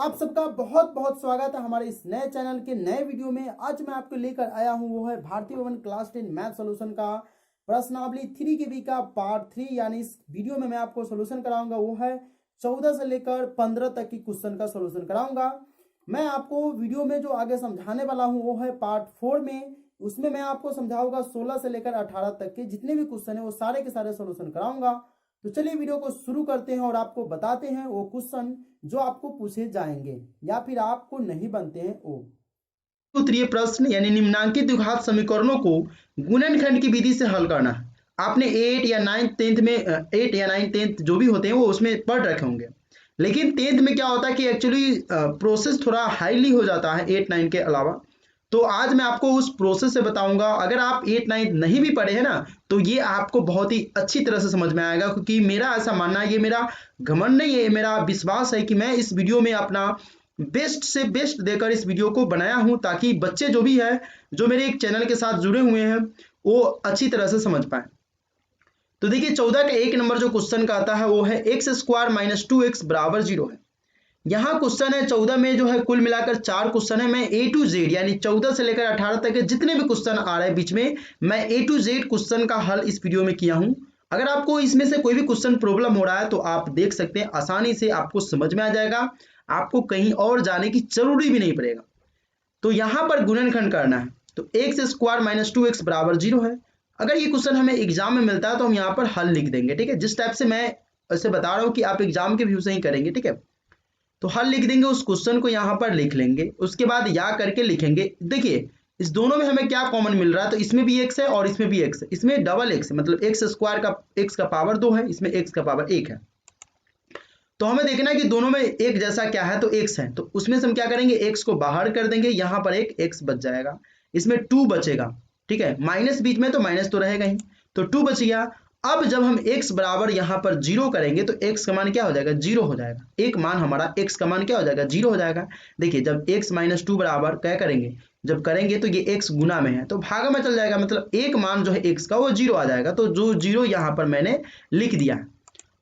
आप सबका बहुत बहुत स्वागत है हमारे इस नए चैनल के नए वीडियो में। आज मैं आपको लेकर आया हूं वो है भारतीय भवन क्लास 10 मैथ सॉल्यूशन का प्रश्नावली 3 के बी का पार्ट 3। यानी इस वीडियो में मैं आपको सॉल्यूशन कराऊंगा वो है 14 से लेकर 15 तक की क्वेश्चन का सॉल्यूशन कराऊंगा। मैं आपको वीडियो में जो आगे समझाने वाला हूँ वो है पार्ट 4 में। उसमें मैं आपको समझाऊंगा 16 से लेकर 18 तक के जितने भी क्वेश्चन है वो सारे के सारे सॉल्यूशन कराऊंगा। तो चलिए वीडियो को शुरू करते हैं और आपको बताते हैं वो क्वेश्चन जो आपको पूछे जाएंगे या फिर आपको नहीं बनते हैं वो। उत्तरीय प्रश्न यानी निम्नांकित द्विघात समीकरणों को गुणनखंड की विधि से हल करना है। आपने 8 या 9 10th में 8 या 9 10th जो भी होते हैं वो उसमें पढ़ रखे होंगे, लेकिन 10th में क्या होता है कि एक्चुअली प्रोसेस थोड़ा हाईली हो जाता है 8 9 के अलावा। तो आज मैं आपको उस प्रोसेस से बताऊंगा। अगर आप 8 9 नहीं भी पढ़े हैं ना, तो ये आपको बहुत ही अच्छी तरह से समझ में आएगा, क्योंकि मेरा ऐसा मानना है, ये मेरा घमंड नहीं है, मेरा विश्वास है कि मैं इस वीडियो में अपना बेस्ट से बेस्ट देकर इस वीडियो को बनाया हूं, ताकि बच्चे जो भी है जो मेरे एक चैनल के साथ जुड़े हुए हैं वो अच्छी तरह से समझ पाए। तो देखिए 14 का 1 नंबर जो क्वेश्चन का आता है वो है एक्स स्क्वायर माइनस 2x बराबर 0 है। यहाँ क्वेश्चन है 14 में जो है कुल मिलाकर 4 क्वेश्चन है। मैं ए टू जेड यानी 14 से लेकर 18 तक के जितने भी क्वेश्चन आ रहे हैं बीच में, मैं ए टू जेड क्वेश्चन का हल इस वीडियो में किया हूं। अगर आपको इसमें से कोई भी क्वेश्चन प्रॉब्लम हो रहा है तो आप देख सकते हैं, आसानी से आपको समझ में आ जाएगा, आपको कहीं और जाने की जरूरी भी नहीं पड़ेगा। तो यहाँ पर गुणनखंड करना है, तो एक्स स्क्वायर माइनस 2x बराबर 0 है। अगर ये क्वेश्चन हमें एग्जाम में मिलता है तो हम यहाँ पर हल लिख देंगे, ठीक है। जिस टाइप से मैं ऐसे बता रहा हूँ कि आप एग्जाम के व्यू से ही करेंगे, ठीक है। तो हल लिख देंगे, उस क्वेश्चन को यहाँ पर लिख लेंगे, उसके बाद या करके लिखेंगे। देखिए इस दोनों में हमें क्या कॉमन मिल रहा है, तो इसमें भी x है और इसमें भी x है, इसमें डबल x है, मतलब एक्स स्क्वायर का x का पावर 2 है, इसमें x का पावर 1 है। तो हमें देखना है कि दोनों में एक जैसा क्या है, तो x है, तो उसमें से हम क्या करेंगे, x को बाहर कर देंगे, यहाँ पर एक x बच जाएगा, इसमें 2 बचेगा, ठीक है। माइनस बीच में तो माइनस तो रहेगा ही, तो 2 बच गया। अब जब हम x बराबर यहाँ पर 0 करेंगे तो x का मान क्या हो जाएगा, 0 हो जाएगा। एक मान हमारा x का मान क्या हो जाएगा, 0 हो जाएगा। देखिए जब x माइनस 2 बराबर क्या करेंगे, जब करेंगे तो ये x गुना में है तो भागा में चल जाएगा, मतलब एक मान जो है x का वो 0 आ जाएगा। तो जो 0 यहाँ पर मैंने लिख दिया है।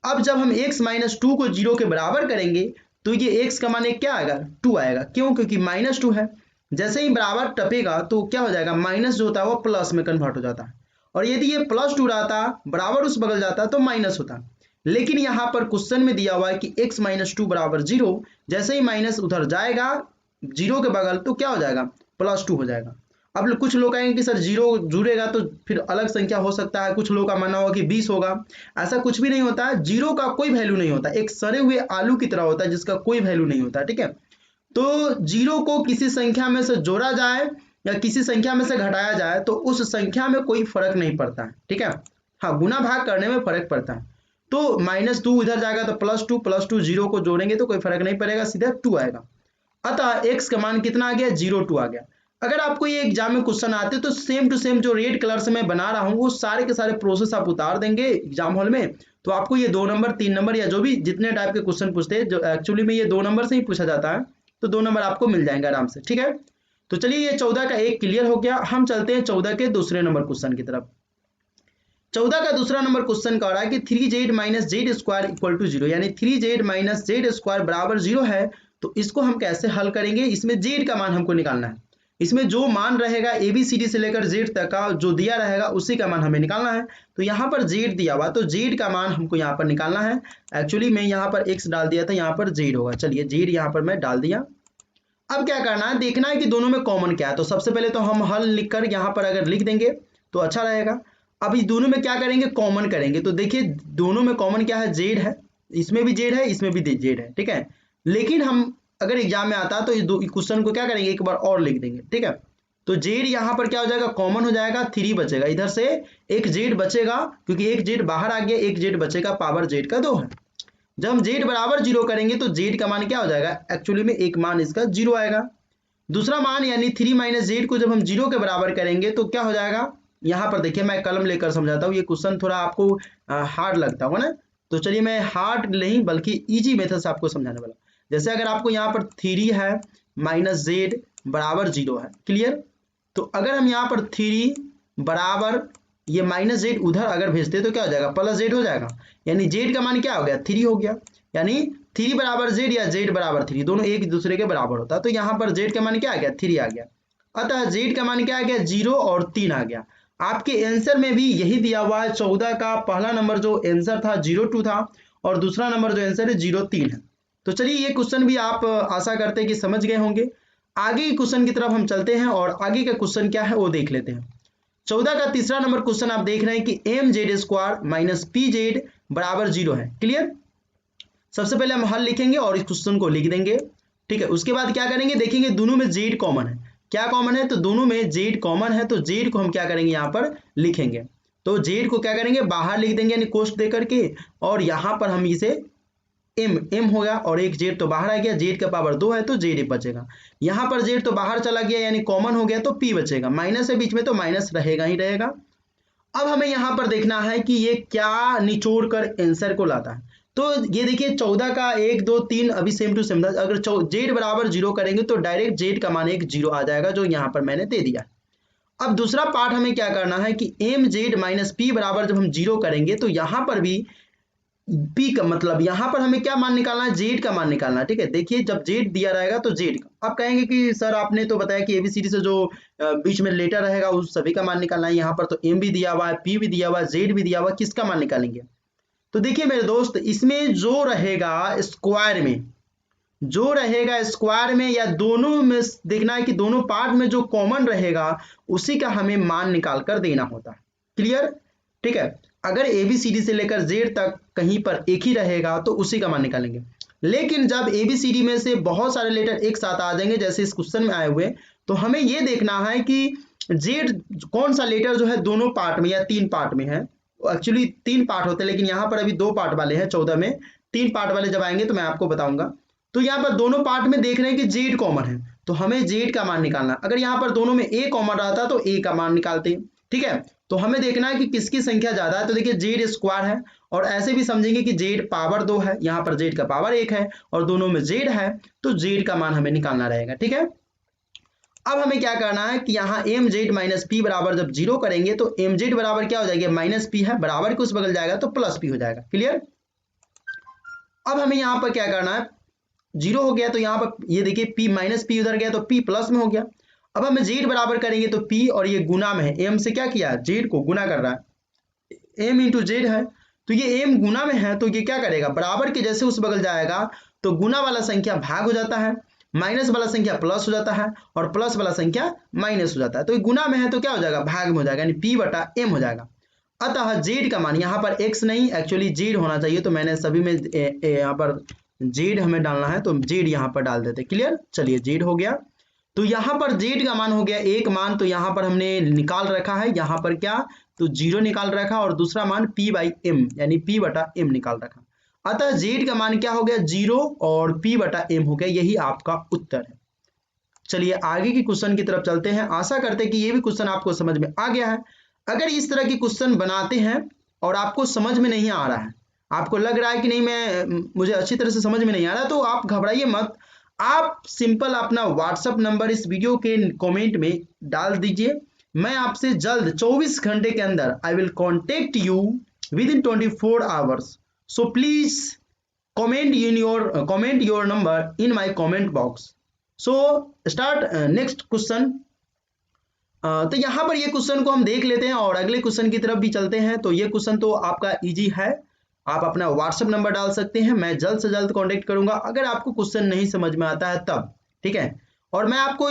अब जब हम x माइनस 2 को 0 के बराबर करेंगे तो ये x का मान एक क्या आएगा, 2 आएगा। क्यों, क्योंकि माइनस 2 है। जैसे ही बराबर टपेगा तो क्या हो जाएगा, माइनस जो होता है वो प्लस में कन्वर्ट हो जाता है, और यदि ये प्लस 2 रहता, बराबर उस बगल जाता तो माइनस होता। लेकिन यहाँ पर क्वेश्चन में दिया हुआ है कि x माइनस 2 बराबर 0, जैसे ही माइनस उधर जाएगा 0 के बगल तो क्या हो जाएगा, प्लस 2 हो जाएगा। अब कुछ लोग कहेंगे कि सर 0 जुड़ेगा तो फिर अलग संख्या हो सकता है, कुछ लोग का मानना होगा कि 20 होगा। ऐसा कुछ भी नहीं होता है, 0 का कोई वैल्यू नहीं होता, एक सड़े हुए आलू की तरह होता है जिसका कोई वैल्यू नहीं होता, ठीक है। तो 0 को किसी संख्या में से जोड़ा जाए या किसी संख्या में से घटाया जाए तो उस संख्या में कोई फर्क नहीं पड़ता है, ठीक है। हाँ, गुना भाग करने में फर्क पड़ता है। तो माइनस 2 इधर जाएगा तो प्लस 2, प्लस 2 0 को जोड़ेंगे तो कोई फर्क नहीं पड़ेगा, सीधा 2 आएगा। अतः x का मान कितना आ गया, 0 2 आ गया। अगर आपको ये एग्जाम में क्वेश्चन आते तो सेम टू सेम जो रेड कलर से मैं बना रहा हूँ वो सारे के सारे प्रोसेस आप उतार देंगे एग्जाम हॉल में, तो आपको ये 2 नंबर 3 नंबर या जो भी जितने टाइप के क्वेश्चन पूछते हैं, जो एक्चुअली में ये 2 नंबर से ही पूछा जाता है, तो 2 नंबर आपको मिल जाएंगे आराम से, ठीक है। तो चलिए ये 14 का एक क्लियर हो गया। हम चलते हैं 14 के दूसरे नंबर क्वेश्चन की तरफ। 14 का दूसरा नंबर क्वेश्चन कह रहा है कि 3z minus Z square equal to 0, यानी 3z माइनस जेड स्क्वायर बराबर 0 है। तो इसको हम कैसे हल करेंगे, इसमें z का मान हमको निकालना है। इसमें जो मान रहेगा ABCD से लेकर z तक का जो दिया रहेगा उसी का मान हमें निकालना है। तो यहाँ पर z दिया हुआ, तो z का मान हमको यहाँ पर निकालना है। एक्चुअली मैं यहाँ पर x डाल दिया था, यहाँ पर z होगा। चलिए z यहाँ पर मैं डाल दिया। अब क्या करना है, देखना है कि दोनों में कॉमन क्या है। तो सबसे पहले तो हम हल लिखकर यहाँ पर अगर लिख देंगे तो अच्छा रहेगा। अब इस दोनों में क्या करेंगे, कॉमन करेंगे। तो देखिए दोनों में कॉमन क्या है, जेड है, इसमें भी जेड है, इसमें भी जेड है, ठीक है। लेकिन हम अगर एग्जाम में आता तो इस क्वेश्चन को क्या करेंगे, एक बार और लिख देंगे, ठीक है। तो जेड यहाँ पर क्या हो जाएगा, कॉमन हो जाएगा, 3 बचेगा, इधर से एक जेड बचेगा, क्योंकि एक जेड बाहर आ गया, एक जेड बचेगा, पावर जेड का 2 है। जब हम z बराबर 0 करेंगे तो z का मान क्या हो जाएगा, एक्चुअली में एक मान इसका 0 आएगा। दूसरा मान यानी 3 माइनस जेड को जब हम 0 के बराबर करेंगे तो क्या हो जाएगा, यहाँ पर देखिए मैं कलम लेकर समझाता हूँ, ये क्वेश्चन थोड़ा आपको हार्ड लगता होगा ना। तो चलिए मैं हार्ड नहीं बल्कि इजी मेथड से आपको समझाने वाला। जैसे अगर आपको यहाँ पर 3 है माइनस जेड बराबर 0 है, क्लियर। तो अगर हम यहाँ पर 3 बराबर ये माइनस जेड उधर अगर भेजते तो क्या हो जाएगा, प्लस जेड हो जाएगा, यानी जेड का मान क्या हो गया, 3 हो गया। यानी 3 बराबर z या z बराबर 3 दोनों एक दूसरे के बराबर होता है, तो यहाँ पर z का मान क्या आ गया, 3 आ गया। अतः z का मान क्या आ गया, 0 और 3 आ गया। आपके आंसर में भी यही दिया हुआ है। 14 का पहला नंबर जो आंसर था 02 था और दूसरा नंबर जो आंसर है 03 है। तो चलिए ये क्वेश्चन भी आप आशा करते हैं कि समझ गए होंगे। आगे के क्वेश्चन की तरफ हम चलते हैं और आगे का क्वेश्चन क्या है वो देख लेते हैं। 14 का तीसरा नंबर क्वेश्चन आप देख रहे हैं कि M Z square minus P Z बराबर 0 है। क्लियर। सबसे पहले हम हल लिखेंगे और इस क्वेश्चन को लिख देंगे। ठीक है, उसके बाद क्या करेंगे, देखेंगे दोनों में जेड कॉमन है। क्या कॉमन है, तो दोनों में जेड कॉमन है, तो जेड को हम क्या करेंगे, यहाँ पर लिखेंगे। तो जेड को क्या करेंगे, बाहर लिख देंगे यानी कोष्ट दे करके, और यहाँ पर हम इसे एम होगा और एक जेड तो बाहर आ गया, जेड का पावर 2 है तो जेड बचेगा। यहाँ पर जेड तो बाहर चला गया यानी कॉमन हो गया तो पी बचेगा, माइनस है बीच में तो माइनस रहेगा ही रहेगा। अब हमें यहाँ पर देखना है कि ये क्या निचोड़ कर आंसर को लाता है। तो ये देखिए 14 का 1 2 3 अभी सेम टू सेम था। अगर जेड बराबर 0 करेंगे तो डायरेक्ट जेड का मान एक 0 आ जाएगा जो यहाँ पर मैंने दे दिया। अब दूसरा पार्ट हमें क्या करना है कि एम जेड माइनस पी बराबर जब हम 0 करेंगे तो यहाँ पर भी पी का मतलब यहाँ पर हमें क्या मान निकालना है, जेड का मान निकालना है। ठीक है, देखिए जब जेड दिया रहेगा तो जेड का, अब कहेंगे कि सर आपने तो बताया कि एबीसीडी से जो बीच में लेटर रहेगा उस सभी का मान निकालना है। यहाँ पर तो एम भी दिया हुआ है, पी भी दिया हुआ है, जेड भी दिया हुआ है, किसका मान निकालेंगे। तो देखिए मेरे दोस्त, इसमें जो रहेगा स्क्वायर में, जो रहेगा स्क्वायर में या दोनों में देखना है कि दोनों पार्ट में जो कॉमन रहेगा उसी का हमें मान निकाल कर देना होता है। क्लियर। ठीक है, अगर एबीसीडी से लेकर जेड तक कहीं पर एक ही रहेगा तो उसी का मान निकालेंगे। लेकिन जब एबीसीडी में से बहुत सारे लेटर एक साथ आ जाएंगे जैसे इस क्वेश्चन में आए हुए, तो हमें यह देखना है कि जेड कौन सा लेटर जो है दोनों पार्ट में या 3 पार्ट में है। एक्चुअली 3 पार्ट होते हैं लेकिन यहाँ पर अभी 2 पार्ट वाले हैं। 14 में 3 पार्ट वाले जब आएंगे तो मैं आपको बताऊंगा। तो यहाँ पर दोनों पार्ट में देख रहे हैं कि जेड कॉमन है तो हमें जेड का मान निकालना। अगर यहाँ पर दोनों में ए कॉमन रहता तो ए का मान निकालते हैं। ठीक है, तो हमें देखना है कि किसकी संख्या ज्यादा है। तो देखिए जेड स्क्वायर है और ऐसे भी समझेंगे कि जेड पावर 2 है, यहाँ पर जेड का पावर 1 है और दोनों में जेड है तो जेड का मान हमें निकालना रहेगा। ठीक है, अब हमें क्या करना है कि यहाँ एम जेड माइनस पी बराबर जब 0 करेंगे तो एम जेड बराबर क्या हो जाएगा, माइनस पी है, बराबर के उस बगल जाएगा तो प्लस पी हो जाएगा। क्लियर। अब हमें यहाँ पर क्या करना है, 0 हो गया तो यहाँ पर ये देखिए p माइनस पी उधर गया तो p प्लस में हो गया। अब हमें जेड बराबर करेंगे तो p और ये गुना में है, m से क्या किया, जेड को गुना कर रहा है, m इंटू जेड है तो ये m गुना में है तो ये क्या करेगा, बराबर के जैसे उस बगल जाएगा तो गुना वाला संख्या भाग हो जाता है, माइनस वाला संख्या प्लस हो जाता है और प्लस वाला संख्या माइनस हो जाता है। तो ये गुना में है तो क्या हो जाएगा, भाग में हो जाएगा, यानी p बटा m हो जाएगा। अतः जेड का मान यहाँ पर x नहीं एक्चुअली जेड होना चाहिए, तो मैंने सभी में यहाँ पर जेड हमें डालना है तो जेड यहाँ पर डाल देते। क्लियर। चलिए जेड हो गया, तो यहाँ पर जेड का मान हो गया एक मान, तो यहाँ पर हमने निकाल रखा है, यहाँ पर क्या तो 0 निकाल रखा और दूसरा मान p बाई एम यानी p बटा m निकाल रखा। अतः जेड का मान क्या हो गया, 0 और p बटा m हो गया, यही आपका उत्तर है। चलिए आगे की क्वेश्चन की तरफ चलते हैं। आशा करते हैं कि ये भी क्वेश्चन आपको समझ में आ गया है। अगर इस तरह के क्वेश्चन बनाते हैं और आपको समझ में नहीं आ रहा है, आपको लग रहा है कि नहीं मुझे अच्छी तरह से समझ में नहीं आ रहा, तो आप घबराइए मत। आप सिंपल अपना व्हाट्सएप नंबर इस वीडियो के कमेंट में डाल दीजिए, मैं आपसे जल्द 24 घंटे के अंदर आई will contact you with in 24 hours. So please comment your number in my comment box. So start next question. तो यहाँ पर ये क्वेश्चन को हम देख लेते हैं और अगले क्वेश्चन की तरफ भी चलते हैं। तो ये क्वेश्चन तो आपका इजी है, आप अपना व्हाट्सएप नंबर डाल सकते हैं, मैं जल्द से जल्द कांटेक्ट करूंगा अगर आपको क्वेश्चन नहीं समझ में आता है तब। ठीक है, और मैं आपको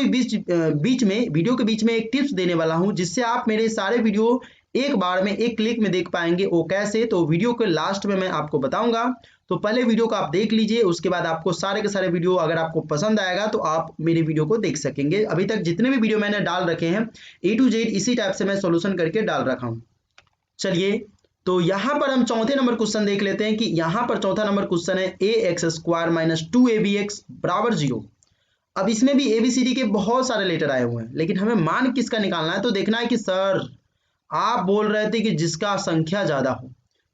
बीच में वीडियो के बीच में एक टिप्स देने वाला हूं जिससे आप मेरे सारे वीडियो एक बार में एक क्लिक में देख पाएंगे। वो कैसे, तो वीडियो के लास्ट में मैं आपको बताऊंगा। तो पहले वीडियो को आप देख लीजिए, उसके बाद आपको सारे के सारे वीडियो अगर आपको पसंद आएगा तो आप मेरे वीडियो को देख सकेंगे। अभी तक जितने भी वीडियो मैंने डाल रखे हैं A to Z इसी टाइप से मैं सॉल्यूशन करके डाल रखा हूं। चलिए तो यहाँ पर हम चौथे नंबर क्वेश्चन देख लेते हैं कि यहाँ पर चौथा नंबर क्वेश्चन है ए एक्स स्क्वायर माइनस 2ab(x) बराबर 0। अब इसमें भी एबीसीडी के बहुत सारे लेटर आए हुए हैं लेकिन हमें मान किसका निकालना है। तो देखना है कि सर आप बोल रहे थे कि जिसका संख्या ज्यादा हो,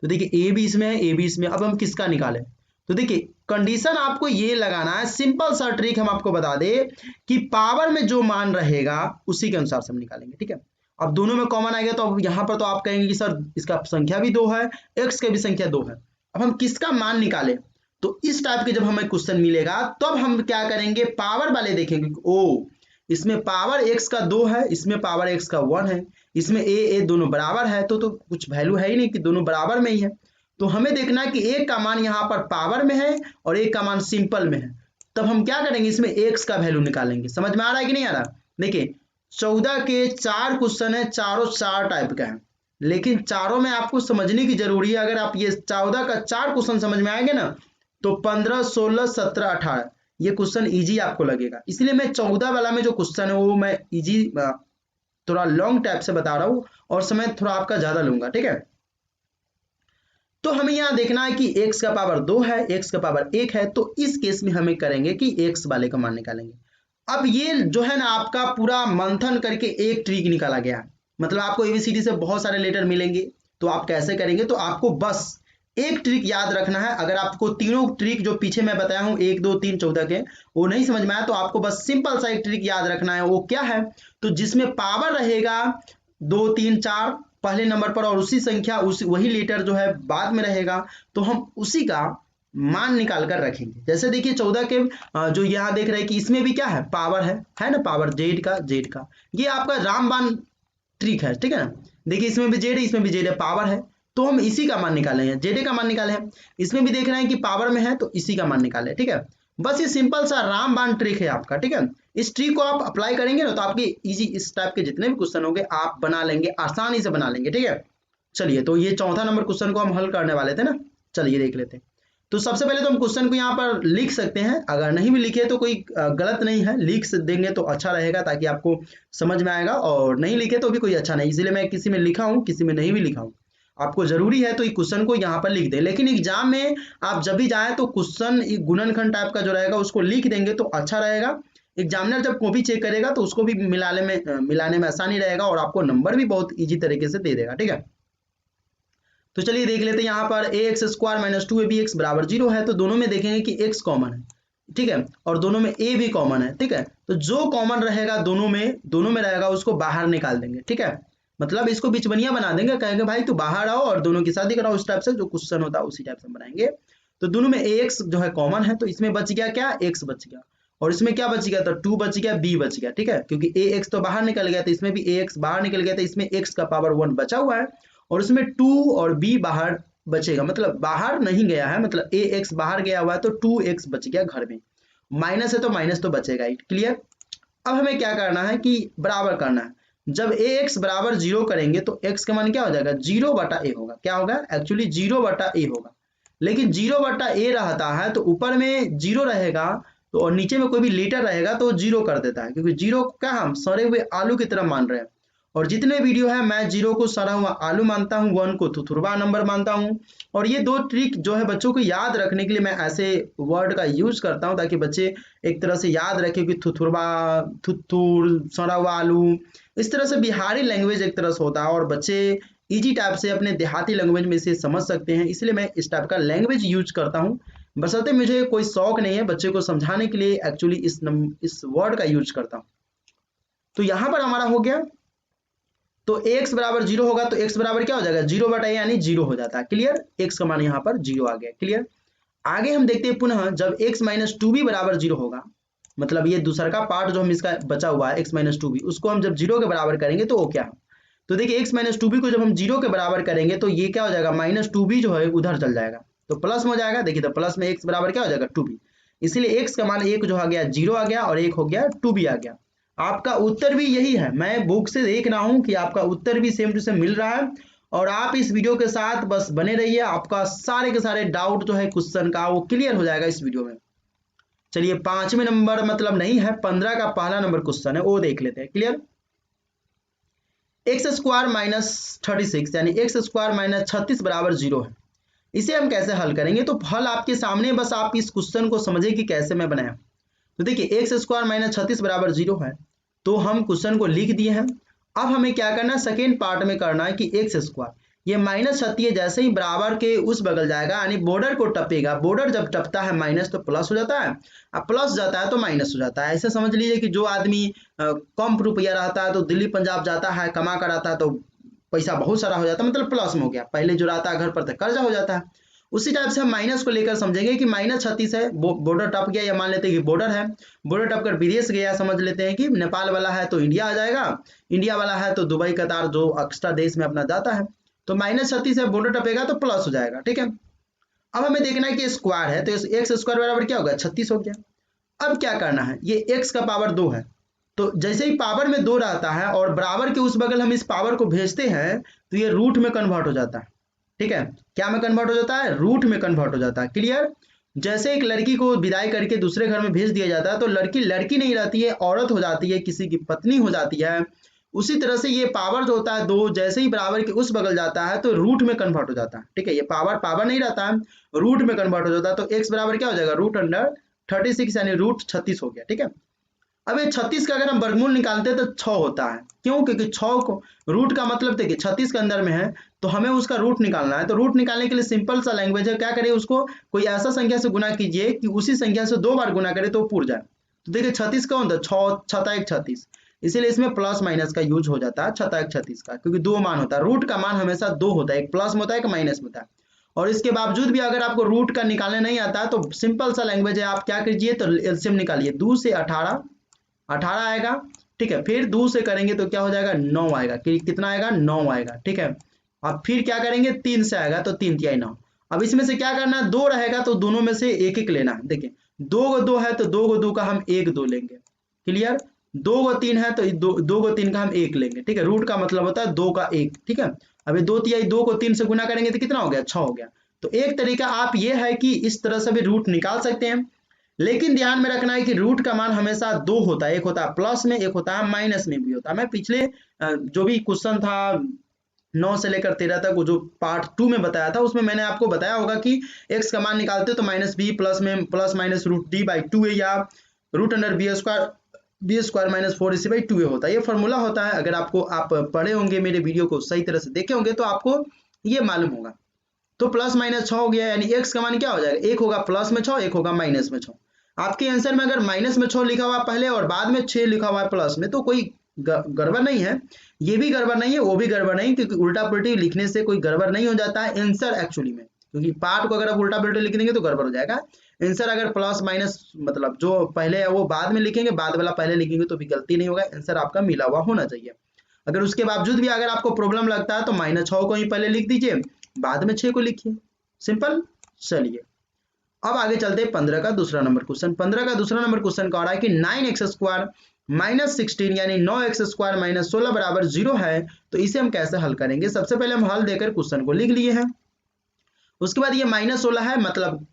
तो देखिए ए भी इसमें है, ए भी इसमें, अब हम किसका निकालें। तो देखिए कंडीशन आपको ये लगाना है, सिंपल सा ट्रिक हम आपको बता दे कि पावर में जो मान रहेगा उसी के अनुसार से हम निकालेंगे। ठीक है, अब दोनों में कॉमन आएगा तो अब यहाँ पर तो आप कहेंगे कि सर इसका संख्या भी 2 है, एक्स का भी संख्या 2 है, अब हम किसका मान निकालें। तो इस टाइप के जब हमें क्वेश्चन मिलेगा तब हम क्या करेंगे, पावर वाले देखेंगे। ओ, इसमें पावर x का 2 है, इसमें पावर x का 1 है, इसमें a दोनों बराबर है, तो कुछ वैल्यू है ही नहीं कि दोनों बराबर में ही है। तो हमें देखना है कि एक का मान यहाँ पर पावर में है और एक का मान सिंपल में है। तब हम क्या करेंगे, इसमें x का वैल्यू निकालेंगे। समझ में आ रहा है कि नहीं आ रहा? देखिए 14 के 4 क्वेश्चन है, चारों 4 टाइप का है, लेकिन चारों में आपको समझने की जरूरी है। अगर आप ये 14 का 4 क्वेश्चन समझ में आएंगे ना तो 15, 16, 17, 18 ये क्वेश्चन इजी आपको लगेगा। इसलिए मैं 14 वाला में जो क्वेश्चन है वो मैं इजी थोड़ा लॉन्ग टाइप से बता रहा हूँ और समय थोड़ा आपका ज्यादा लूंगा, ठीक है। तो हमें यहाँ देखना है कि x का पावर 2 है, x का पावर 1 है, तो इस केस में हमें करेंगे कि x वाले का मान निकालेंगे। अब ये जो है ना आपका पूरा मंथन करके एक ट्रिक निकाला गया है। मतलब आपको एबीसीडी से बहुत सारे लेटर मिलेंगे, तो आप कैसे करेंगे, तो आपको बस एक ट्रिक याद रखना है। अगर आपको तीनों ट्रिक जो पीछे मैं बताया हूँ 1, 2, 3, 14 के वो नहीं समझ में आया तो आपको बस सिंपल सा एक ट्रिक याद रखना है। वो क्या है, तो जिसमें पावर रहेगा 2, 3, 4 पहले नंबर पर और उसी संख्या उसी वही लेटर जो है बाद में रहेगा, तो हम उसी का मान निकाल कर रखेंगे। जैसे देखिए 14 के जो यहाँ देख रहे हैं कि इसमें भी क्या है, पावर है ना, पावर जेड का ये आपका रामबाण ट्रिक है, ठीक है ना। देखिए इसमें भी जेड है, इसमें भी जेड है, पावर है, तो हम इसी का मान निकाले हैं, जेड का मान निकाले हैं। इसमें भी देख रहे हैं कि पावर में है तो इसी का मान निकाले, ठीक है। बस ये सिंपल सा रामबाण ट्रिक है आपका, ठीक है। इस ट्रिक को आप अप्लाई करेंगे ना तो आपके इजी इस टाइप के जितने भी क्वेश्चन होंगे आप बना लेंगे, आसानी से बना लेंगे, ठीक है। चलिए तो ये चौथा नंबर क्वेश्चन को हम हल करने वाले थे ना, चलिए देख लेते हैं। तो सबसे पहले तो हम क्वेश्चन को यहाँ पर लिख सकते हैं, अगर नहीं भी लिखे तो कोई गलत नहीं है, लिख देंगे तो अच्छा रहेगा ताकि आपको समझ में आएगा, और नहीं लिखे तो भी कोई अच्छा नहीं, इसलिए मैं किसी में लिखा हूँ किसी में नहीं भी लिखा हूँ। आपको जरूरी है तो ये क्वेश्चन को यहाँ पर लिख दें, लेकिन एग्जाम में आप जब भी जाए तो क्वेश्चन गुणनखंड टाइप का जो रहेगा उसको लिख देंगे तो अच्छा रहेगा। एग्जामिनर जब कॉपी चेक करेगा तो उसको भी मिलाने में आसानी रहेगा और आपको नंबर भी बहुत ईजी तरीके से दे देगा, ठीक है। तो चलिए देख लेते हैं यहाँ पर ए एक्स स्क्वायर माइनस 2ab बराबर 0 है, तो दोनों में देखेंगे कि x कॉमन है, ठीक है, और दोनों में a भी कॉमन है, ठीक है। तो जो कॉमन रहेगा दोनों में रहेगा उसको बाहर निकाल देंगे, ठीक है। मतलब इसको बिचवनिया बना देंगे, कहेंगे भाई तू बाहर आओ और दोनों की शादी कराओ, उस टाइप से जो क्वेश्चन होता है उसी टाइप से बनाएंगे। तो दोनों में ax जो है कॉमन है, तो इसमें बच गया क्या, x बच गया, और इसमें क्या बच गया, तो 2 बच गया, b बच गया, ठीक है, क्योंकि ax तो बाहर निकल गया, तो इसमें भी ax बाहर निकल गया, तो इसमें x का पावर 1 बचा हुआ है और इसमें 2 और b बाहर बचेगा, मतलब बाहर नहीं गया है, मतलब ax बाहर गया हुआ है तो 2x बच गया घर में, माइनस है तो माइनस तो बचेगा ही, क्लियर। अब हमें क्या करना है कि बराबर करना है। जब ax बराबर 0 करेंगे तो x का मान क्या हो जाएगा, 0/a होगा, क्या होगा, एक्चुअली 0/a होगा। लेकिन 0/a रहता है तो ऊपर में 0 रहेगा तो और नीचे में कोई भी लेटर रहेगा तो 0 कर देता है, क्योंकि 0 क्या हम सड़े हुए आलू की तरह मान रहे हैं। और जितने वीडियो है मैं 0 को सड़ा हुआ आलू मानता हूँ, 1 को थुथुरवा नंबर मानता हूँ। और ये दो ट्रिक जो है बच्चों को याद रखने के लिए मैं ऐसे वर्ड का यूज करता हूँ ताकि बच्चे एक तरह से याद रखें कि थुथुरवा, थुथुर, सड़ा हुआ आलू, इस तरह से बिहारी लैंग्वेज एक तरह से होता है और बच्चे इजी टाइप से अपने देहाती लैंग्वेज में इसे समझ सकते हैं, इसलिए मैं इस टाइप का लैंग्वेज यूज करता हूँ। बशर्ते मुझे कोई शौक नहीं है, बच्चे को समझाने के लिए एक्चुअली इस वर्ड का यूज करता हूँ। तो यहाँ पर हमारा हो गया, तो x बराबर 0 होगा तो x बराबर क्या हो जाएगा, 0/a यानी 0 हो जाता है, क्लियर। x का मान यहाँ पर 0 आ गया, क्लियर। आगे हम देखते हैं पुनः जब x माइनस 2b बराबर 0 होगा, मतलब ये दूसरा का पार्ट जो हम इसका बचा हुआ है x माइनस 2b, उसको हम जब 0 के बराबर करेंगे तो वो क्या है, तो देखिए x माइनस 2b को जब हम 0 के बराबर करेंगे तो ये क्या हो जाएगा, माइनस 2b जो है उधर चल जाएगा तो प्लस में हो जाएगा। देखिए तो प्लस में x बराबर क्या हो जाएगा, 2b, इसलिए x का मान 1 जो आ गया 0 आ गया और 1 हो गया 2b आ गया। आपका उत्तर भी यही है, मैं बुक से देख रहा हूं कि आपका उत्तर भी सेम टू सेम मिल रहा है और आप इस वीडियो के साथ बस बने रहिए, आपका सारे के सारे डाउट जो है क्वेश्चन का वो क्लियर हो जाएगा इस वीडियो में। चलिए 5वें नंबर मतलब नहीं है, 15 का पहला नंबर क्वेश्चन है वो देख लेते हैं, क्लियर। एक्स स्क्वायर माइनस 36 यानी एक्स स्क्वायर माइनस 36 बराबर 0 है, इसे हम कैसे हल करेंगे, तो हल आपके सामने, बस आप इस क्वेश्चन को समझे कि कैसे मैं बनाया। तो देखिए एक्स स्क्वायर माइनस 36 बराबर 0 है, तो हम क्वेश्चन को लिख दिए हैं। अब हमें क्या करना है, सेकेंड पार्ट में करना है कि एक्स स्क्वायर ये माइनस 36 जैसे ही बराबर के उस बगल जाएगा यानी बॉर्डर को टपेगा, बॉर्डर जब टपता है माइनस तो प्लस हो जाता है, अब प्लस जाता है तो माइनस हो जाता है। ऐसे समझ लीजिए कि जो आदमी कम रुपया रहता है तो दिल्ली पंजाब जाता है, कमा कर आता है तो पैसा बहुत सारा हो जाता है, मतलब प्लस में हो गया, पहले जो रहता है घर पर तो कर्जा हो जाता है, उसी टाइप से हम माइनस को लेकर समझेंगे कि -36 है, बॉर्डर टप गया, या मान लेते हैं कि बॉर्डर है, बॉर्डर टप कर विदेश गया, समझ लेते हैं कि नेपाल वाला है तो इंडिया आ जाएगा, इंडिया वाला है तो दुबई कतार जो एक्स्ट्रा देश में अपना जाता है, तो -36 है, बॉर्डर टपेगा तो प्लस हो जाएगा। ठीक है, अब हमें देखना है कि स्क्वायर है, तो एक्स स्क्वायर बराबर क्या होगा, 36 हो गया। अब क्या करना है, ये एक्स का पावर 2 है, तो जैसे ही पावर में 2 रहता है और बराबर के उस बगल हम इस पावर को भेजते हैं तो ये रूट में कन्वर्ट हो जाता है। ठीक है, क्या में कन्वर्ट हो जाता है, रूट में कन्वर्ट हो जाता है। क्लियर, जैसे एक लड़की को विदाई करके दूसरे घर में भेज दिया जाता है तो लड़की लड़की नहीं रहती है, औरत हो जाती है, किसी की पत्नी हो जाती है। उसी तरह से ये पावर जो होता है 2, जैसे ही बराबर के उस बगल जाता है तो रूट में कन्वर्ट हो जाता है। ठीक है, ये पावर पावर नहीं रहता है, रूट में कन्वर्ट हो जाता है, तो एक्स बराबर क्या हो जाएगा, रूट अंडर 36 यानी रूट 36 हो गया। ठीक है, अब ये 36 का अगर हम वर्गमूल निकालते हैं तो 6 होता है। क्यों, क्योंकि 6 को रूट का मतलब देखिए 36 के अंदर में है तो हमें उसका रूट निकालना है, तो रूट निकालने के लिए सिंपल सा लैंग्वेज है, क्या करिए, उसको कोई ऐसा संख्या से गुना कीजिए कि उसी संख्या से 2 बार गुना करे तो पूर जाए। तो देखिए 36 कौन था, 6 छता 1 36, इसीलिए इसमें प्लस माइनस का यूज हो जाता है, छता 1 36 का, क्योंकि 2 मान होता है, रूट का मान हमेशा 2 होता है, एक प्लस में होता है एक माइनस में होता है। और इसके बावजूद भी अगर आपको रूट का निकालने नहीं आता है तो सिंपल सा लैंग्वेज है, आप क्या कीजिए, तो एलसीएम निकालिए, 2 से 18 आएगा। ठीक है, फिर 2 से करेंगे तो क्या हो जाएगा, 9 आएगा, कितना आएगा, 9 आएगा। ठीक है, अब फिर क्या करेंगे, 3 से आएगा तो 3 तिहाई 9। अब इसमें से क्या करना है, 2 रहेगा तो दोनों में से एक एक लेना है। देखिए 2 को 2 है तो 2 को 2 का हम 1 2 लेंगे। क्लियर, 2 को 3 है तो 2 को 3 का हम 1 लेंगे। ठीक है, रूट का मतलब होता है 2 का 1। ठीक है, अब ये 2 तिहाई 2 को 3 से गुना करेंगे तो कितना हो गया, 6 हो गया। तो एक तरीका आप ये है कि इस तरह से भी रूट निकाल सकते हैं, लेकिन ध्यान में रखना है कि रूट का मान हमेशा 2 होता है, एक होता है प्लस में, एक होता है माइनस में भी होता है। मैं पिछले जो भी क्वेश्चन था 9 से लेकर 13 तक, वो जो पार्ट 2 में बताया था उसमें मैंने आपको बताया होगा कि एक्स का मान निकालते हो तो -b प्लस में plus minus root D by 2 या root under B square minus 4ac by 2a होता है। ये फॉर्मूला होता है, अगर आपको आप पढ़े होंगे, मेरे वीडियो को सही तरह से देखे होंगे तो आपको ये मालूम होगा। तो प्लस माइनस 6 हो गया, यानी एक्स का मान क्या हो जाएगा, एक होगा प्लस में 6, एक होगा माइनस में 6। आपके आंसर में अगर माइनस में 6 लिखा हुआ पहले और बाद में 6 लिखा हुआ है प्लस में तो कोई गड़बड़ नहीं है, ये भी गड़बड़ नहीं है, वो भी गड़बड़ नहीं, क्योंकि उल्टा पुल्टी लिखने से कोई गड़बड़ नहीं हो जाता है आंसर एक्चुअली में, क्योंकि पार्ट को अगर आप उल्टा पुल्टी लिख देंगे तो गड़बड़ हो जाएगा। आंसर अगर प्लस माइनस मतलब जो पहले है वो बाद में लिखेंगे, बाद वाला पहले लिखेंगे तो भी गलती नहीं होगा, आंसर आपका मिला हुआ होना चाहिए। अगर उसके बावजूद भी अगर आपको प्रॉब्लम लगता है तो -6 को ही पहले लिख दीजिए, बाद में 6 को लिखिए, सिंपल। चलिए अब आगे चलते हैं 15 का दूसरा नंबर क्वेश्चन। 15 का दूसरा नंबर क्वेश्चन कह रहा है कि 9x स्क्वायर माइनस 16 यानी 9x स्क्वायर माइनस 16 बराबर 0 है, तो इसे हम कैसे हल करेंगे। सबसे पहले हम हल देकर क्वेश्चन को लिख लिए हैं, उसके बाद ये -16 है, मतलब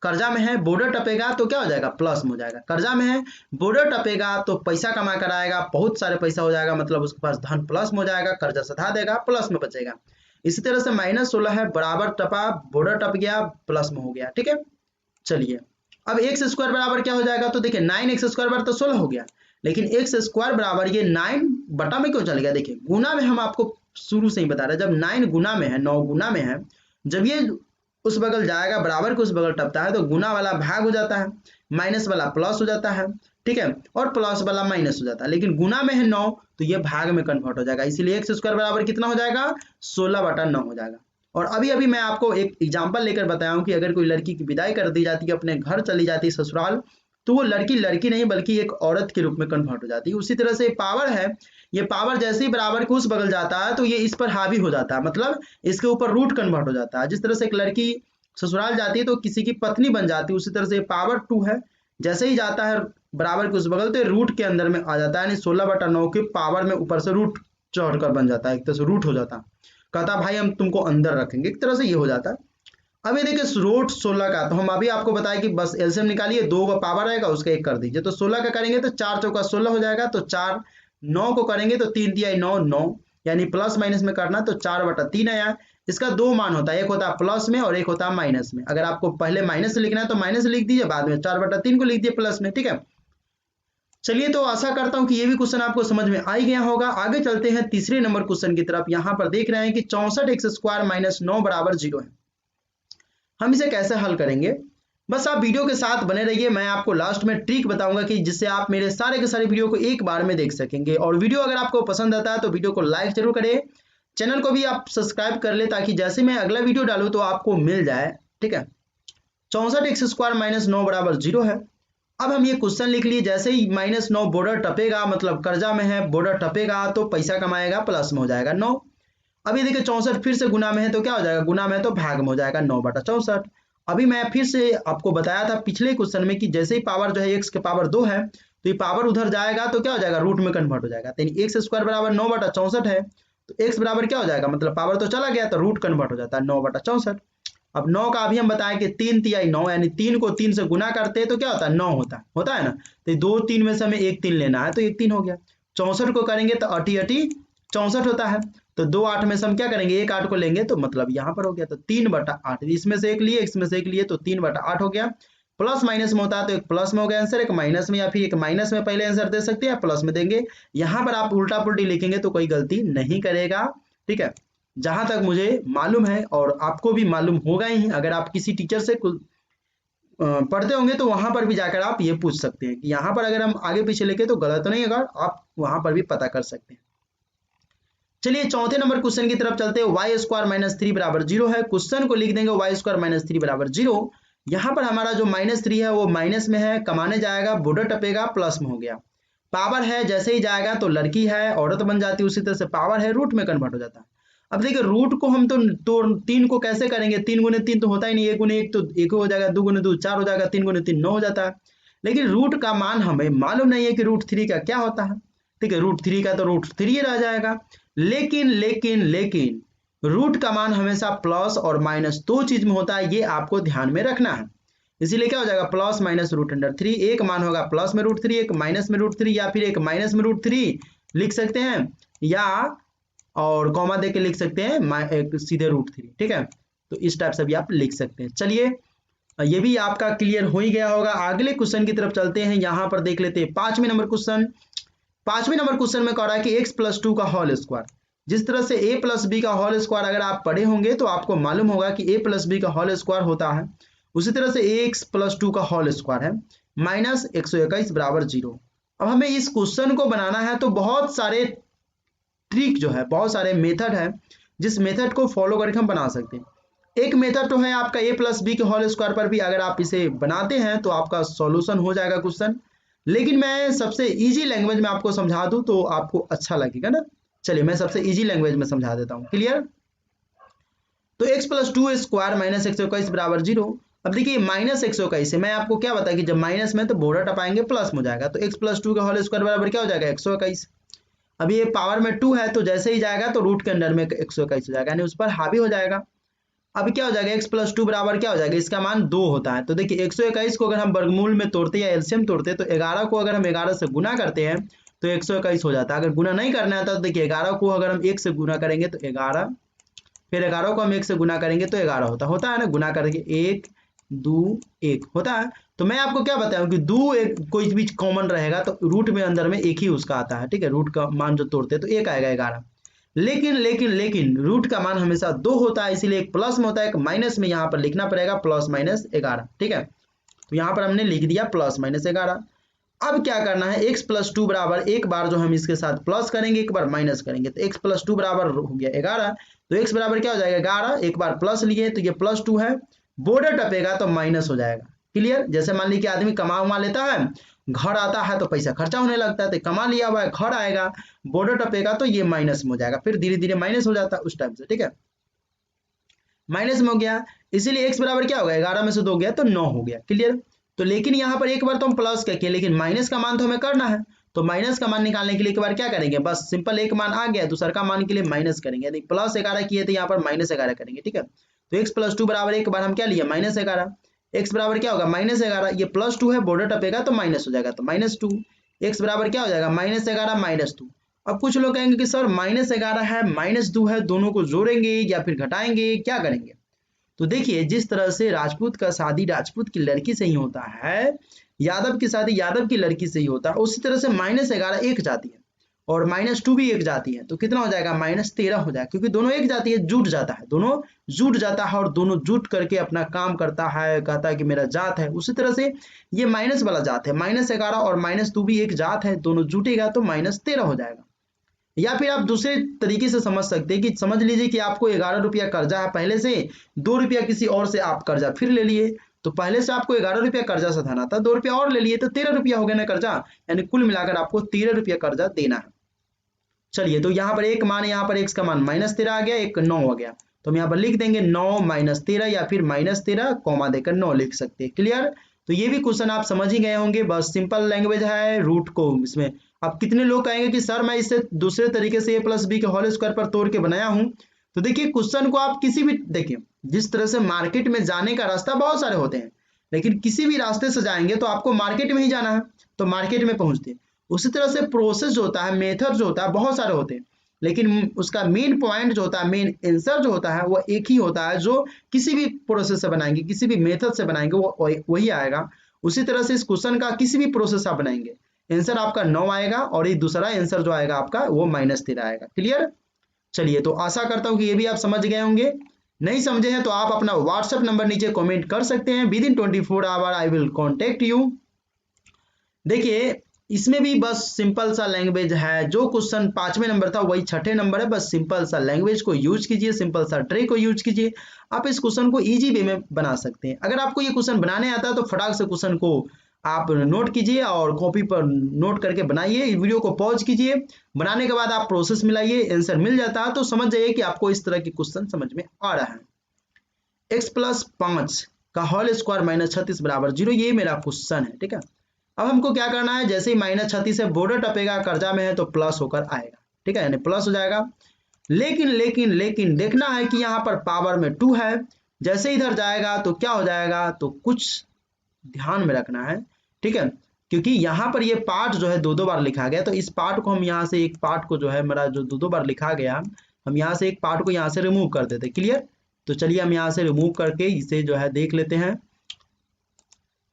कर्जा में है, बॉर्डर टपेगा तो क्या हो जाएगा, प्लस में हो जाएगा। कर्जा में है, बॉर्डर टपेगा तो पैसा कमा कर आएगा, बहुत सारे पैसा हो जाएगा, मतलब उसके पास धन प्लस में हो जाएगा, कर्जा सधा देगा, प्लस में बचेगा। इसी तरह से -16 है, बराबर टपा, बॉर्डर टप गया, प्लस में हो गया। ठीक है, चलिए अब एक्स स्क्वायर बराबर क्या हो जाएगा, तो देखिए 9x स्क्वायर बराबर तो 16 हो गया, लेकिन एक्स स्क्वायर बराबर ये 9 बटा में क्यों चल गया। देखिए गुना में हम आपको शुरू से ही बता रहे हैं, जब 9 गुना में है, 9 गुना में है, जब ये उस बगल जाएगा बराबर के उस बगल टपता है तो गुना वाला भाग हो जाता है, माइनस वाला प्लस हो जाता है। ठीक है, और प्लस वाला माइनस हो जाता है, लेकिन गुना में है 9 तो ये भाग में कन्वर्ट हो जाएगा, इसीलिए एक्स स्क्वायर बराबर कितना हो जाएगा, 16/9 हो जाएगा। और अभी अभी मैं आपको एक एग्जांपल लेकर बताया हूं कि अगर कोई लड़की की विदाई कर दी जाती है, अपने घर चली जाती है ससुराल, तो वो लड़की लड़की नहीं बल्कि एक औरत के रूप में कन्वर्ट हो जाती है। उसी तरह से पावर है, ये पावर जैसे ही बराबर के उस बगल जाता है तो ये इस पर हावी हो जाता है, मतलब इसके ऊपर रूट कन्वर्ट हो जाता है। जिस तरह से एक लड़की ससुराल जाती है तो किसी की पत्नी बन जाती है, उसी तरह से पावर 2 है, जैसे ही जाता है बराबर के उस बगल तो रूट के अंदर में आ जाता है, यानी 16/9 के पावर में ऊपर से रूट चढ़कर बन जाता है, एक तरह से रूट हो जाता है, कहता भाई हम तुमको अंदर रखेंगे, एक तरह से ये हो जाता है। अब ये देखिए रूट 16 का, तो हम अभी आपको बताया कि बस एलसीएम निकालिए, 2 का पावर आएगा उसका 1 कर दीजिए, तो 16 का करेंगे तो 4 चौका 16 हो जाएगा, तो 4 9 को करेंगे तो 3 तिहाई 9 9, यानी प्लस माइनस में करना तो 4/3 आया। इसका 2 मान होता है, एक होता है प्लस में और एक होता है माइनस में। अगर आपको पहले माइनस से लिखना है तो माइनस लिख दीजिए, बाद में 4/3 को लिख दिए प्लस में। ठीक है, चलिए तो आशा करता हूं कि ये भी क्वेश्चन आपको समझ में आ ही गया होगा। आगे चलते हैं तीसरे नंबर क्वेश्चन की तरफ। यहां पर देख रहे हैं कि 64x स्क्वायर माइनस 9 बराबर 0 है, हम इसे कैसे हल करेंगे। बस आप वीडियो के साथ बने रहिए, मैं आपको लास्ट में ट्रिक बताऊंगा कि जिससे आप मेरे सारे के सारे वीडियो को एक बार में देख सकेंगे। और वीडियो अगर आपको पसंद आता है तो वीडियो को लाइक जरूर करें, चैनल को भी आप सब्सक्राइब कर ले, ताकि जैसे मैं अगला वीडियो डालूं तो आपको मिल जाए ठीक है। 64x² माइनस 9 बराबर 0 है। अब हम ये क्वेश्चन लिख लिए, जैसे ही -9 बॉर्डर टपेगा, मतलब कर्जा में है, बॉर्डर टपेगा तो पैसा कमाएगा, प्लस में हो जाएगा 9। अभी देखिए 64 फिर से गुना में है तो क्या हो जाएगा, गुना में है तो भाग में हो जाएगा 9/64। अभी मैं फिर से आपको बताया था पिछले क्वेश्चन में कि जैसे ही पावर जो है x के पावर 2 है तो ये पावर उधर जाएगा तो क्या हो जाएगा, रूट में कन्वर्ट हो जाएगा। तो x² बराबर 9/64 है, तो x बराबर क्या हो जाएगा, मतलब पावर तो चला गया तो रूट कन्वर्ट हो जाता है 9/64। अब 9 का अभी हम बताएं कि 3 तिहाई 9, यानी 3 को 3 से गुना करते हैं तो क्या होता है, 9 होता है ना। तो 2 3 में से हमें 1 3 लेना है तो 1 3 हो गया। 64 को करेंगे तो 8 8 64 होता है, तो 2 8 में से हम क्या करेंगे, 1 8 को लेंगे तो मतलब यहाँ पर हो गया, तो 3/8, इसमें से एक लिए, इसमें से एक लिए, तो 3/8 हो गया। प्लस माइनस में होता है तो एक प्लस में हो गया आंसर, एक माइनस में, या फिर एक माइनस में पहले आंसर दे सकते हैं या प्लस में देंगे। यहाँ पर आप उल्टा पुल्टी लिखेंगे तो कोई गलती नहीं करेगा, ठीक है। जहां तक मुझे मालूम है और आपको भी मालूम होगा ही, अगर आप किसी टीचर से पढ़ते होंगे तो वहां पर भी जाकर आप ये पूछ सकते हैं कि यहाँ पर अगर हम आगे पीछे लिखे तो गलत नहीं होगा, आप वहां पर भी पता कर सकते हैं। चलिए चौथे नंबर क्वेश्चन की तरफ चलते हैं। y² माइनस 3 बराबर 0 है। क्वेश्चन को लिख देंगे y² माइनस 3 बराबर 0। यहाँ पर हमारा जो -3 है वो माइनस में है, कमाने जाएगा, बॉर्डर टपेगा, प्लस में हो गया। पावर है, जैसे ही जाएगा तो लड़की है, औरत बन जाती है, उसी तरह से पावर है, रूट में कन्वर्ट हो जाता है। अब देखिए रूट को हम तो 3 को कैसे करेंगे, 3 गुने 3 तो होता ही नहीं, 1 गुने 1 तो 1 हो जाएगा, 2 गुने 2 4 हो जाएगा, 3 गुने 3 9 हो जाता है। लेकिन रूट का मान हमें मालूम नहीं है कि √3 का क्या होता है, ठीक है। √3 का तो √3 ही रह जाएगा। लेकिन रूट का मान हमेशा प्लस और माइनस दो चीज में होता है, ये आपको ध्यान में रखना है। इसीलिए क्या हो जाएगा, प्लस माइनस √3, एक मान होगा प्लस में √3, एक माइनस में √3, या फिर एक माइनस में √3 लिख सकते हैं, या और कॉमा दे के लिख सकते हैं एक सीधे √3, ठीक है। तो इस टाइप से भी आप लिख सकते हैं। चलिए ये भी आपका क्लियर हो ही गया होगा। अगले क्वेश्चन की तरफ चलते हैं। यहाँ पर देख लेते हैं पांचवें नंबर क्वेश्चन में कह रहा है कि x+2 का होल स्क्वायर। जिस तरह से a प्लस बी का होल स्क्वायर अगर आप पढ़े होंगे तो आपको मालूम होगा कि a प्लस बी का होल स्क्वायर होता है, उसी तरह से ax+2 का होल स्क्वायर है -121 बराबर 0। अब हमें इस क्वेश्चन को बनाना है तो बहुत सारे ट्रिक जो है, बहुत सारे मेथड है जिस मेथड को फॉलो करके हम बना सकते हैं। एक मेथड तो है आपका a प्लस बी के होल स्क्वायर पर भी अगर आप इसे बनाते हैं तो आपका सॉल्यूशन हो जाएगा क्वेश्चन। लेकिन मैं सबसे इजी लैंग्वेज में आपको समझा दूं तो आपको अच्छा लगेगा ना। चलिए मैं सबसे इजी लैंग्वेज में समझा देता हूं, क्लियर। तो x+2 स्क्वायर -121 बराबर 0। अब देखिए -121 से मैं आपको क्या बताया कि जब माइनस में तो बॉर्डर टपाएंगे प्लस में हो जाएगा, तो x+2 का होल स्क्वायर बराबर क्या हो जाएगा, 121। अब ये पावर में 2 है तो जैसे ही जाएगा तो रूट के अंडर में 121 हो जाएगा, यानी उस पर हावी हो जाएगा। अब क्या हो जाएगा, x+2 बराबर क्या हो जाएगा, इसका मान 2 होता है। तो देखिए 121 को अगर हम वर्गमूल में तोड़ते या एलसीएम तोड़ते तो 11 को अगर हम 11 से गुना करते हैं तो 121 हो जाता है। अगर गुना नहीं करना है तो देखिए 11 को अगर हम 1 से गुना करेंगे तो 11, फिर 11 को हम 1 से गुना करेंगे तो 11 होता है ना, गुना करके 1 2 1 होता है। तो मैं आपको क्या बताऊं कि 2 एक कोई भी कॉमन रहेगा तो रूट में अंदर में एक ही उसका आता है, ठीक है। रूट का मान जो तोड़ते हैं तो 1 आएगा 11। लेकिन रूट का मान हमेशा 2 होता है, इसीलिए एक प्लस में होता है, एक माइनस में यहाँ पर लिखना पड़ेगा +-11, ठीक है। तो यहाँ पर हमने लिख दिया +-11। अब क्या करना है, x+2 बराबर, एक बार जो हम इसके साथ प्लस करेंगे एक बार माइनस करेंगे, तो x+2 बराबर हो गया 11। तो x बराबर क्या हो जाएगा 11, एक बार प्लस लिए तो ये +2 है, बॉर्डर टपेगा तो माइनस हो जाएगा, क्लियर। जैसे मान लीजिए कि आदमी कमा उमा लेता है, घर आता है तो पैसा खर्चा होने लगता है, तो कमा लिया हुआ है, घर आएगा, बॉर्डर टपेगा तो ये माइनस में हो जाएगा, फिर धीरे धीरे माइनस हो जाता है उस टाइप से, ठीक है। माइनस में हो गया, इसीलिए x बराबर क्या हो गया, 11 में से 2 गया तो 9 हो गया, क्लियर। तो लेकिन यहाँ पर एक बार तो हम प्लस करके, लेकिन माइनस का मान तो हमें करना है, तो माइनस का मान निकालने के लिए एक बार क्या करेंगे, बस सिंपल एक मान आ गया, दूसरा का मान के लिए माइनस करेंगे, यदि +11 किए तो यहाँ पर -11 करेंगे, ठीक है। तो x+2 बराबर एक बार हम क्या लिया -11, x बराबर क्या होगा -11, ये +2 है, बॉर्डर टपेगा तो माइनस हो जाएगा, तो -2, x बराबर क्या हो जाएगा -11 -2। अब कुछ लोग कहेंगे कि सर -11 है -2 है, दोनों को जोड़ेंगे या फिर घटाएंगे, क्या करेंगे। तो देखिए जिस तरह से राजपूत का शादी राजपूत की लड़की से ही होता है, यादव की शादी यादव की लड़की से ही होता है, उसी तरह से -11 एक जाती है और -2 भी एक जाती है, तो कितना हो जाएगा -13 हो जाएगा, क्योंकि दोनों एक जाती है, जुट जाता है, दोनों जुट जाता है और दोनों जुट करके अपना काम करता है, कहता है कि मेरा जात है। उसी तरह से ये माइनस वाला जात है, -11 और -2 भी एक जात है, दोनों जुटेगा तो -13 हो जाएगा। या फिर आप दूसरे तरीके से समझ सकते हैं कि समझ लीजिए कि आपको 11 रुपया कर्जा है पहले से, 2 रुपया किसी और से आप कर्जा फिर ले लिए, तो पहले से आपको 11 रुपया कर्जा सधाना था, 2 रुपया और ले लिए तो 13 रुपया हो गया ना कर्जा, यानी कुल मिलाकर आपको 13 रुपया कर्जा देना है। चलिए तो यहाँ पर एक मान, यहाँ पर x का मान -13 आ गया, एक 9 हो गया, तो हम यहाँ पर लिख देंगे 9 - 13 या फिर -13 कॉमा देकर 9 लिख सकते हैं। क्लियर? तो ये भी क्वेश्चन आप समझ ही गए होंगे, बस सिंपल लैंग्वेज है, रूट को इसमें। अब कितने लोग कहेंगे कि सर मैं इसे दूसरे तरीके से a+b के होल स्क्वायर पर तोड़ के बनाया हूं, तो देखिए क्वेश्चन को आप किसी भी, देखिए जिस तरह से मार्केट में जाने का रास्ता बहुत सारे होते हैं, लेकिन किसी भी रास्ते से जाएंगे तो आपको मार्केट में ही जाना है, तो मार्केट में पहुंचते हैं। उसी तरह से प्रोसेस जो होता है, मेथड जो होता है, बहुत सारे होते हैं, लेकिन उसका मेन पॉइंट जो होता है, मेन आंसर जो होता है वो एक ही होता है, जो किसी भी प्रोसेस से बनाएंगे, किसी भी मेथड से बनाएंगे वो वही आएगा। उसी तरह से इस क्वेश्चन का किसी भी प्रोसेस आप बनाएंगे, आंसर आपका 9 आएगा और ये दूसरा आंसर जो आएगा आपका वो -13 आएगा। क्लियर? चलिए तो आशा करता हूं कि ये भी आप समझ गए होंगे। नहीं समझे हैं तो आप अपना व्हाट्सएप नंबर नीचे कमेंट कर सकते हैं, within 24 hour I will contact you. देखिए इसमें भी बस सिंपल सा लैंग्वेज है, जो क्वेश्चन 5वें नंबर था वही 6ठे नंबर है, बस सिंपल सा लैंग्वेज को यूज कीजिए, सिंपल सा ट्रिक को यूज कीजिए, आप इस क्वेश्चन को इजी वे में बना सकते हैं। अगर आपको ये क्वेश्चन बनाने आता है तो फटाक से क्वेश्चन को आप नोट कीजिए और कॉपी पर नोट करके बनाइए, वीडियो को पॉज कीजिए, बनाने के बाद आप प्रोसेस मिलाइए, आंसर मिल जाता है तो समझ जाइए कि आपको इस तरह के क्वेश्चन समझ में आ रहा है। x+5 का होल स्क्वायर -36 बराबर 0, ये मेरा क्वेश्चन है। ठीक है, अब हमको क्या करना है, जैसे ही -36 से बॉर्डर टपेगा, कर्जा में है तो प्लस होकर आएगा। ठीक है, यानी प्लस हो जाएगा। लेकिन देखना है कि यहाँ पर पावर में 2 है, जैसे इधर जाएगा तो क्या हो जाएगा, तो कुछ ध्यान में रखना है। ठीक है, क्योंकि यहाँ पर ये पार्ट जो है 2-2 बार लिखा गया, तो इस पार्ट को हम यहाँ से, एक पार्ट को जो है मेरा जो 2-2 बार लिखा गया, हम यहाँ से एक पार्ट को यहाँ से रिमूव कर देते। क्लियर? तो चलिए हम यहाँ से रिमूव करके इसे जो है देख लेते हैं।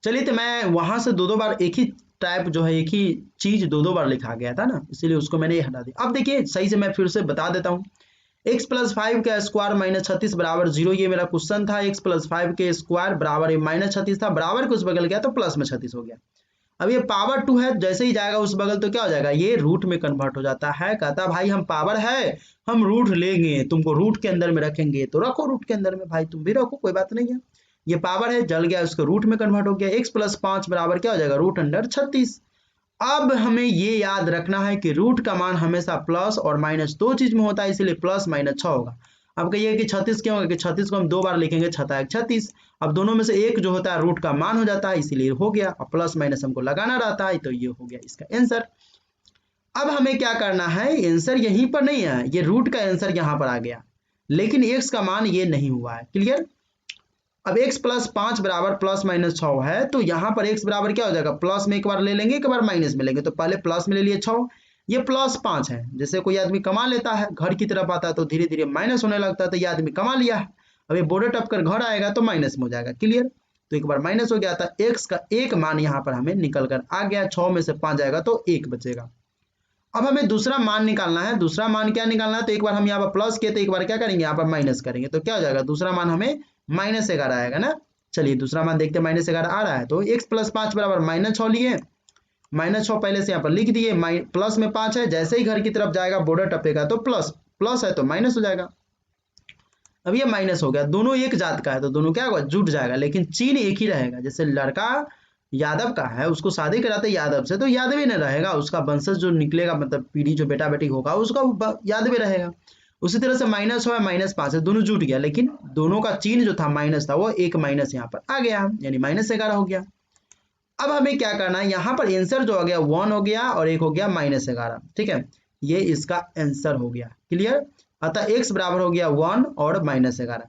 चलिए तो मैं वहां से 2-2 बार एक ही टाइप जो है, एक ही चीज 2-2 बार लिखा गया था ना, इसीलिए उसको मैंने ये हटा दिया। अब देखिए सही से मैं फिर से बता देता हूँ, x+5 का स्क्वायर -36 बराबर 0, ये मेरा क्वेश्चन था। x+5 के स्क्वायर बराबर -36 था, बराबर के उस बगल गया तो प्लस में 36 हो गया। अब ये पावर 2 है, जैसे ही जाएगा उस बगल तो क्या हो जाएगा, ये रूट में कन्वर्ट हो जाता है। कहता भाई हम पावर है, हम रूट लेंगे, तुमको रूट के अंदर में रखेंगे, तो रखो रूट के अंदर में भाई, तुम भी रखो, कोई बात नहीं है। ये पावर है, जल गया, उसको रूट में कन्वर्ट हो गया। x+5 बराबर क्या हो जाएगा, √36। अब हमें ये याद रखना है कि रूट का मान हमेशा प्लस और माइनस दो चीज में होता है, इसीलिए प्लस माइनस 6 होगा। अब कहिए कि 36 क्यों होगा, कि 36 को हम 2 बार लिखेंगे, 36। अब दोनों में से एक जो होता है रूट का मान हो जाता है, इसीलिए हो गया। अब प्लस माइनस हमको लगाना रहता है, तो ये हो गया इसका आंसर। अब हमें क्या करना है, आंसर यहीं पर नहीं है, ये रूट का आंसर यहाँ पर आ गया, लेकिन x का मान ये नहीं हुआ है। क्लियर? अब x+5 बराबर प्लस माइनस 6 है, तो यहाँ पर x बराबर क्या हो जाएगा, प्लस में एक बार ले लेंगे, एक बार माइनस में लेंगे, तो पहले प्लस में ले लिए 6, ये +5 है। जैसे कोई आदमी कमा लेता है, घर की तरफ आता है तो धीरे धीरे माइनस होने लगता है, तो ये आदमी कमा लिया है, अब ये बॉर्डर टप कर घर आएगा तो माइनस में हो जाएगा। क्लियर? तो एक बार माइनस हो गया था, x का एक मान यहाँ पर हमें निकल कर आ गया, 6 में से 5 जाएगा तो 1 बचेगा। अब हमें दूसरा मान निकालना है, दूसरा मान क्या निकालना है, तो एक बार हम यहाँ पर प्लस किए तो एक बार क्या करेंगे, यहाँ पर माइनस करेंगे, तो क्या हो जाएगा, दूसरा मान हमें -11 आएगा ना। चलिए दूसरा मान देखते हैं, -11 आ रहा है, तो x+5 बराबर -6 लिए, -6 पहले से यहाँ पर लिख दिए, प्लस में 5 है, जैसे ही घर की तरफ जाएगा बॉर्डर टपेगा तो प्लस, प्लस है तो माइनस हो जाएगा। अब ये माइनस हो गया, दोनों एक जात का है तो दोनों क्या होगा, जुट जाएगा, लेकिन चिन्ह एक ही रहेगा। जैसे लड़का यादव का है, उसको शादी कराते यादव से, तो यादव ही नहीं रहेगा, उसका वंशज जो निकलेगा, मतलब पीढ़ी जो बेटा बेटी होगा उसका यादव ही रहेगा। उसी तरह से -6 है -5 है, दोनों जुट गया, लेकिन दोनों का चिन्ह जो था माइनस था, वो एक माइनस यहाँ पर आ गया, यानी -11 हो गया। अब हमें क्या करना है, यहाँ पर आंसर जो हो गया 1 हो गया और एक हो गया -11। ठीक है, ये इसका आंसर हो गया। क्लियर? अतः x बराबर हो गया 1 और -11।